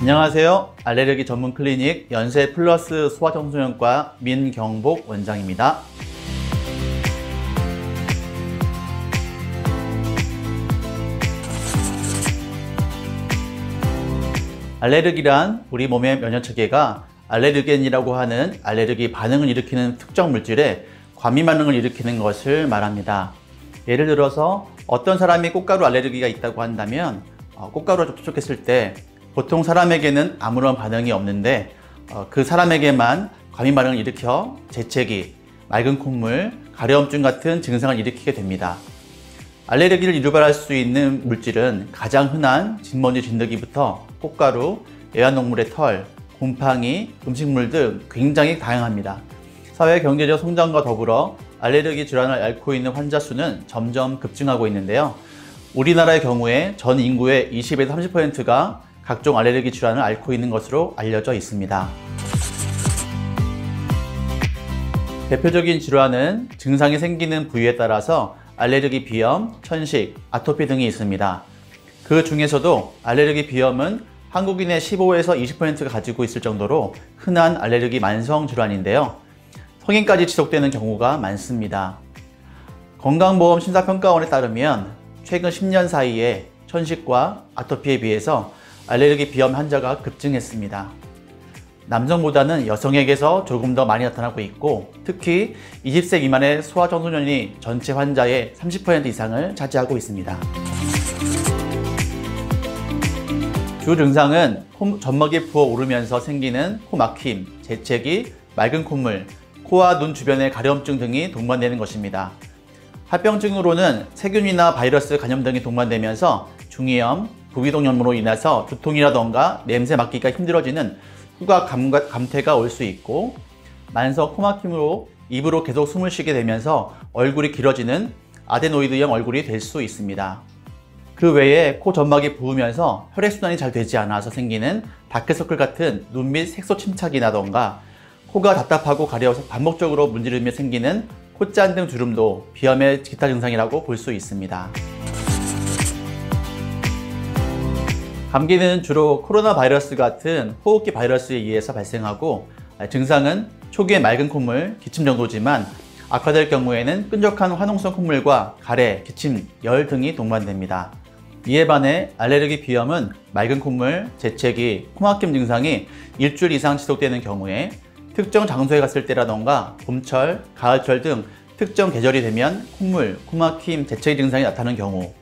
안녕하세요. 알레르기 전문 클리닉 연세 플러스 소아청소년과 민경복 원장입니다. 알레르기란 우리 몸의 면역체계가 알레르겐이라고 하는 알레르기 반응을 일으키는 특정 물질에 과민 반응을 일으키는 것을 말합니다. 예를 들어서 어떤 사람이 꽃가루 알레르기가 있다고 한다면 꽃가루를 접촉했을 때 보통 사람에게는 아무런 반응이 없는데 그 사람에게만 과민 반응을 일으켜 재채기, 맑은 콧물, 가려움증 같은 증상을 일으키게 됩니다. 알레르기를 유발할 수 있는 물질은 가장 흔한 진먼지 진드기부터 꽃가루, 애완동물의 털, 곰팡이, 음식물 등 굉장히 다양합니다. 사회 경제적 성장과 더불어 알레르기 질환을 앓고 있는 환자 수는 점점 급증하고 있는데요. 우리나라의 경우에 전 인구의 20에서 30%가 각종 알레르기 질환을 앓고 있는 것으로 알려져 있습니다. 대표적인 질환은 증상이 생기는 부위에 따라서 알레르기 비염, 천식, 아토피 등이 있습니다. 그 중에서도 알레르기 비염은 한국인의 15에서 20%가 가지고 있을 정도로 흔한 알레르기 만성 질환인데요. 성인까지 지속되는 경우가 많습니다. 건강보험심사평가원에 따르면 최근 10년 사이에 천식과 아토피에 비해서 알레르기 비염 환자가 급증했습니다. 남성보다는 여성에게서 조금 더 많이 나타나고 있고 특히 20세 미만의 소아청소년이 전체 환자의 30% 이상을 차지하고 있습니다. 주 증상은 코 점막이 부어오르면서 생기는 코 막힘, 재채기, 맑은 콧물, 코와 눈 주변의 가려움증 등이 동반되는 것입니다. 합병증으로는 세균이나 바이러스 감염 등이 동반되면서 중이염, 부비동염으로 인해서 두통이라던가 냄새 맡기가 힘들어지는 후각 감퇴가 올 수 있고 만성 코막힘으로 입으로 계속 숨을 쉬게 되면서 얼굴이 길어지는 아데노이드형 얼굴이 될 수 있습니다. 그 외에 코 점막이 부으면서 혈액순환이 잘 되지 않아서 생기는 다크서클 같은 눈 밑 색소 침착이라던가 코가 답답하고 가려워서 반복적으로 문지르며 생기는 콧잔 등 주름도 비염의 기타 증상이라고 볼 수 있습니다. 감기는 주로 코로나 바이러스 같은 호흡기 바이러스에 의해서 발생하고 증상은 초기에 맑은 콧물, 기침 정도지만 악화될 경우에는 끈적한 화농성 콧물과 가래, 기침, 열 등이 동반됩니다. 이에 반해 알레르기 비염은 맑은 콧물, 재채기, 코막힘 증상이 일주일 이상 지속되는 경우에 특정 장소에 갔을 때라던가 봄철, 가을철 등 특정 계절이 되면 콧물, 코막힘, 재채기 증상이 나타나는 경우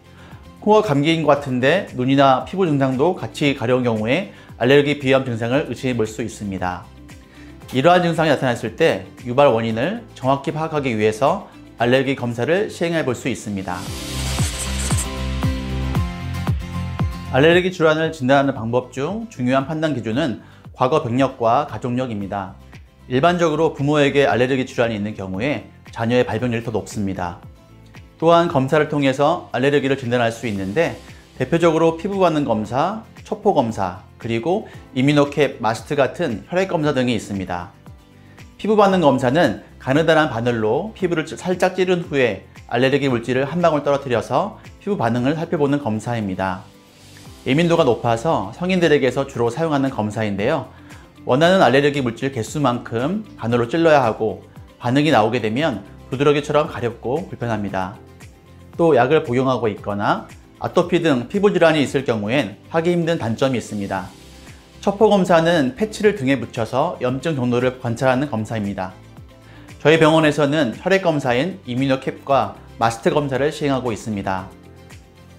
코가 감기인 것 같은데 눈이나 피부 증상도 같이 가려운 경우에 알레르기 비염 증상을 의심해 볼 수 있습니다. 이러한 증상이 나타났을 때 유발 원인을 정확히 파악하기 위해서 알레르기 검사를 시행해 볼 수 있습니다. 알레르기 질환을 진단하는 방법 중 중요한 판단 기준은 과거 병력과 가족력입니다. 일반적으로 부모에게 알레르기 질환이 있는 경우에 자녀의 발병률이 더 높습니다. 또한 검사를 통해서 알레르기를 진단할 수 있는데 대표적으로 피부 반응 검사, 초포 검사, 그리고 이뮤노캡, 마스트 같은 혈액 검사 등이 있습니다. 피부 반응 검사는 가느다란 바늘로 피부를 살짝 찌른 후에 알레르기 물질을 한 방울 떨어뜨려서 피부 반응을 살펴보는 검사입니다. 예민도가 높아서 성인들에게서 주로 사용하는 검사인데요. 원하는 알레르기 물질 개수만큼 바늘로 찔러야 하고 반응이 나오게 되면 부드러기처럼 가렵고 불편합니다. 또 약을 복용하고 있거나 아토피 등 피부 질환이 있을 경우엔 하기 힘든 단점이 있습니다. 첩포 검사는 패치를 등에 붙여서 염증 정도를 관찰하는 검사입니다. 저희 병원에서는 혈액 검사인 이뮤노캡과 마스트 검사를 시행하고 있습니다.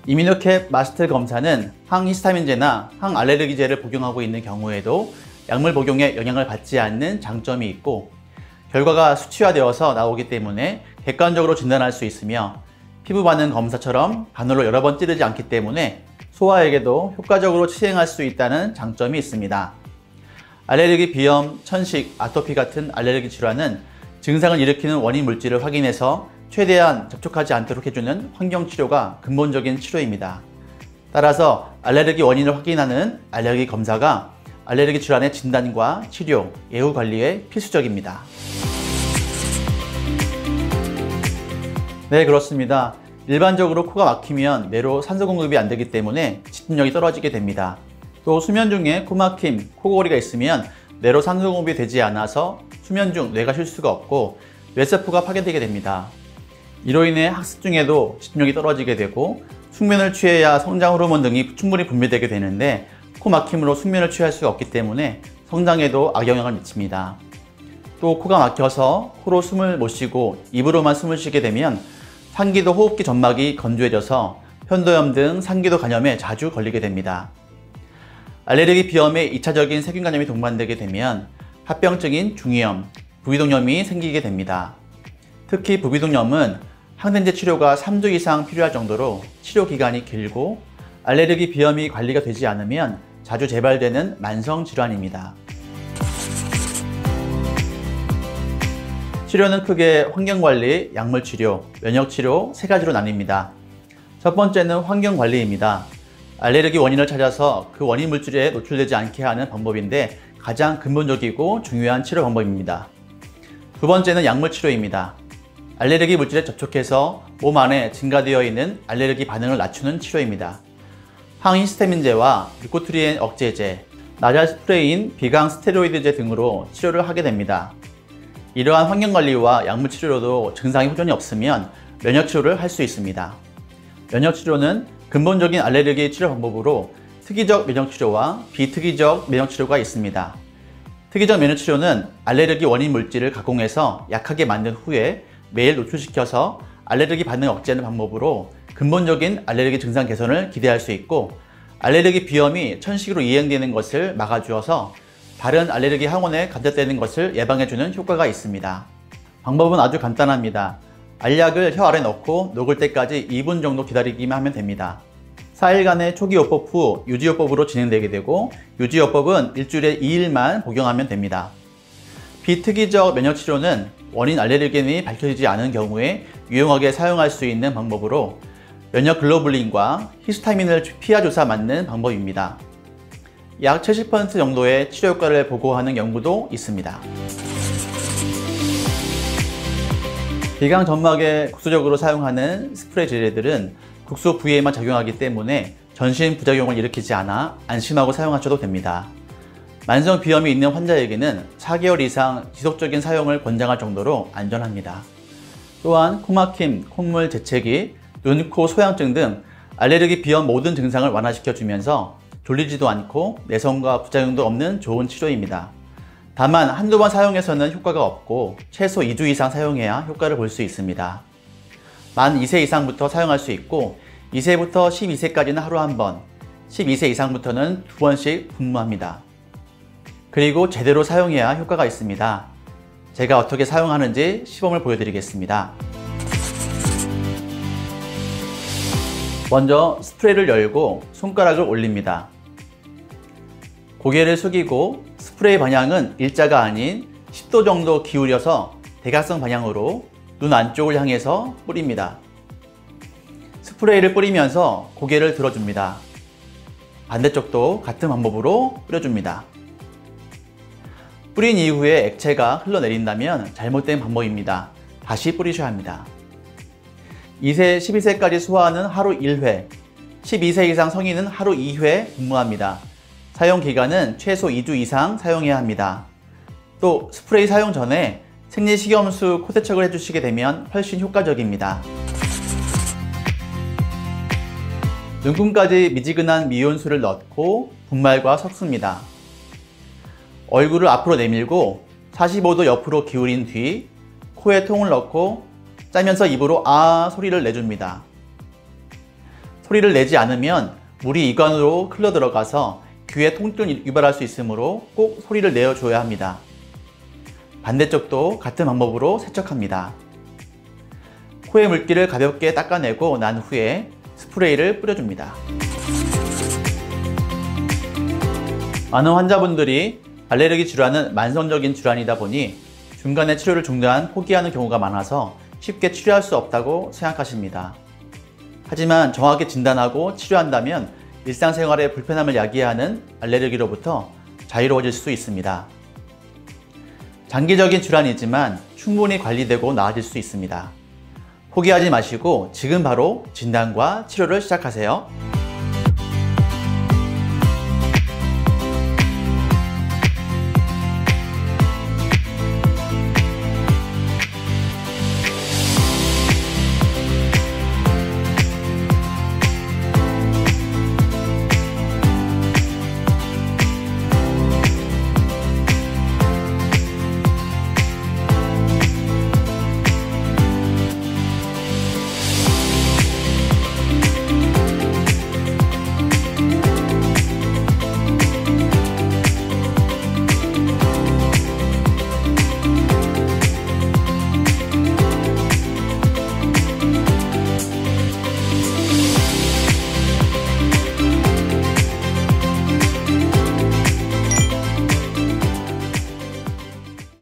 이뮤노캡 마스트 검사는 항히스타민제나 항알레르기제를 복용하고 있는 경우에도 약물 복용에 영향을 받지 않는 장점이 있고 결과가 수치화되어서 나오기 때문에 객관적으로 진단할 수 있으며 피부 반응 검사처럼 바늘로 여러 번 찌르지 않기 때문에 소아에게도 효과적으로 시행할 수 있다는 장점이 있습니다. 알레르기 비염, 천식, 아토피 같은 알레르기 질환은 증상을 일으키는 원인 물질을 확인해서 최대한 접촉하지 않도록 해주는 환경치료가 근본적인 치료입니다. 따라서 알레르기 원인을 확인하는 알레르기 검사가 알레르기 질환의 진단과 치료, 예후 관리에 필수적입니다. 네, 그렇습니다. 일반적으로 코가 막히면 뇌로 산소 공급이 안 되기 때문에 집중력이 떨어지게 됩니다. 또 수면 중에 코막힘, 코골이가 있으면 뇌로 산소 공급이 되지 않아서 수면 중 뇌가 쉴 수가 없고 뇌세포가 파괴되게 됩니다. 이로 인해 학습 중에도 집중력이 떨어지게 되고 숙면을 취해야 성장 호르몬 등이 충분히 분비되게 되는데 코막힘으로 숙면을 취할 수가 없기 때문에 성장에도 악영향을 미칩니다. 또 코가 막혀서 코로 숨을 못 쉬고 입으로만 숨을 쉬게 되면 상기도 호흡기 점막이 건조해져서 현도염 등 상기도 간염에 자주 걸리게 됩니다. 알레르기 비염에 2차적인 세균 감염이 동반되게 되면 합병증인 중이염, 부비동염이 생기게 됩니다. 특히 부비동염은 항생제 치료가 3주 이상 필요할 정도로 치료 기간이 길고 알레르기 비염이 관리가 되지 않으면 자주 재발되는 만성 질환입니다. 치료는 크게 환경관리, 약물치료, 면역치료 3가지로 나뉩니다. 첫 번째는 환경관리입니다. 알레르기 원인을 찾아서 그 원인 물질에 노출되지 않게 하는 방법인데 가장 근본적이고 중요한 치료 방법입니다. 두 번째는 약물치료입니다. 알레르기 물질에 접촉해서 몸 안에 증가되어 있는 알레르기 반응을 낮추는 치료입니다. 항히스타민제와 류코트리엔 억제제, 나잘 스프레이인 비강 스테로이드제 등으로 치료를 하게 됩니다. 이러한 환경관리와 약물치료로도 증상이 호전이 없으면 면역치료를 할 수 있습니다. 면역치료는 근본적인 알레르기 치료 방법으로 특이적 면역치료와 비특이적 면역치료가 있습니다. 특이적 면역치료는 알레르기 원인 물질을 가공해서 약하게 만든 후에 매일 노출시켜서 알레르기 반응을 억제하는 방법으로 근본적인 알레르기 증상 개선을 기대할 수 있고 알레르기 비염이 천식으로 이행되는 것을 막아주어서 다른 알레르기 항원에 감염되는 것을 예방해주는 효과가 있습니다. 방법은 아주 간단합니다. 알약을 혀 아래 넣고 녹을 때까지 2분 정도 기다리기만 하면 됩니다. 4일간의 초기요법 후 유지요법으로 진행되게 되고 유지요법은 일주일에 2일만 복용하면 됩니다. 비특이적 면역치료는 원인 알레르겐이 밝혀지지 않은 경우에 유용하게 사용할 수 있는 방법으로 면역글로불린과 히스타민을 피하조사 맞는 방법입니다. 약 70% 정도의 치료 효과를 보고하는 연구도 있습니다. 비강 점막에 국소적으로 사용하는 스프레이 제제들은 국소 부위에만 작용하기 때문에 전신 부작용을 일으키지 않아 안심하고 사용하셔도 됩니다. 만성 비염이 있는 환자에게는 4개월 이상 지속적인 사용을 권장할 정도로 안전합니다. 또한 코막힘, 콧물 재채기, 눈, 코 소양증 등 알레르기 비염 모든 증상을 완화시켜주면서 졸리지도 않고 내성과 부작용도 없는 좋은 치료입니다. 다만 한두 번 사용해서는 효과가 없고 최소 2주 이상 사용해야 효과를 볼 수 있습니다. 만 2세 이상부터 사용할 수 있고 2세부터 12세까지는 하루 한 번, 12세 이상부터는 2번씩 분무합니다. 그리고 제대로 사용해야 효과가 있습니다. 제가 어떻게 사용하는지 시범을 보여드리겠습니다. 먼저 스프레이를 열고 손가락을 올립니다. 고개를 숙이고 스프레이 방향은 일자가 아닌 10도 정도 기울여서 대각선 방향으로 눈 안쪽을 향해서 뿌립니다. 스프레이를 뿌리면서 고개를 들어줍니다. 반대쪽도 같은 방법으로 뿌려줍니다. 뿌린 이후에 액체가 흘러내린다면 잘못된 방법입니다. 다시 뿌리셔야 합니다. 2세, 12세까지 소아는 하루 1회, 12세 이상 성인은 하루 2회 분무합니다. 사용 기간은 최소 2주 이상 사용해야 합니다. 또 스프레이 사용 전에 생리식염수 코 세척을 해주시게 되면 훨씬 효과적입니다. 눈금까지 미지근한 미온수를 넣고 분말과 섞습니다. 얼굴을 앞으로 내밀고 45도 옆으로 기울인 뒤 코에 통을 넣고 짜면서 입으로 아 소리를 내줍니다. 소리를 내지 않으면 물이 이관으로 흘러 들어가서 귀에 통증을 유발할 수 있으므로 꼭 소리를 내어줘야 합니다. 반대쪽도 같은 방법으로 세척합니다. 코의 물기를 가볍게 닦아내고 난 후에 스프레이를 뿌려줍니다. 많은 환자분들이 알레르기 질환은 만성적인 질환이다 보니 중간에 치료를 중단, 포기하는 경우가 많아서 쉽게 치료할 수 없다고 생각하십니다. 하지만 정확히 진단하고 치료한다면 일상생활에 불편함을 야기하는 알레르기로부터 자유로워질 수 있습니다. 장기적인 질환이지만 충분히 관리되고 나아질 수 있습니다. 포기하지 마시고 지금 바로 진단과 치료를 시작하세요.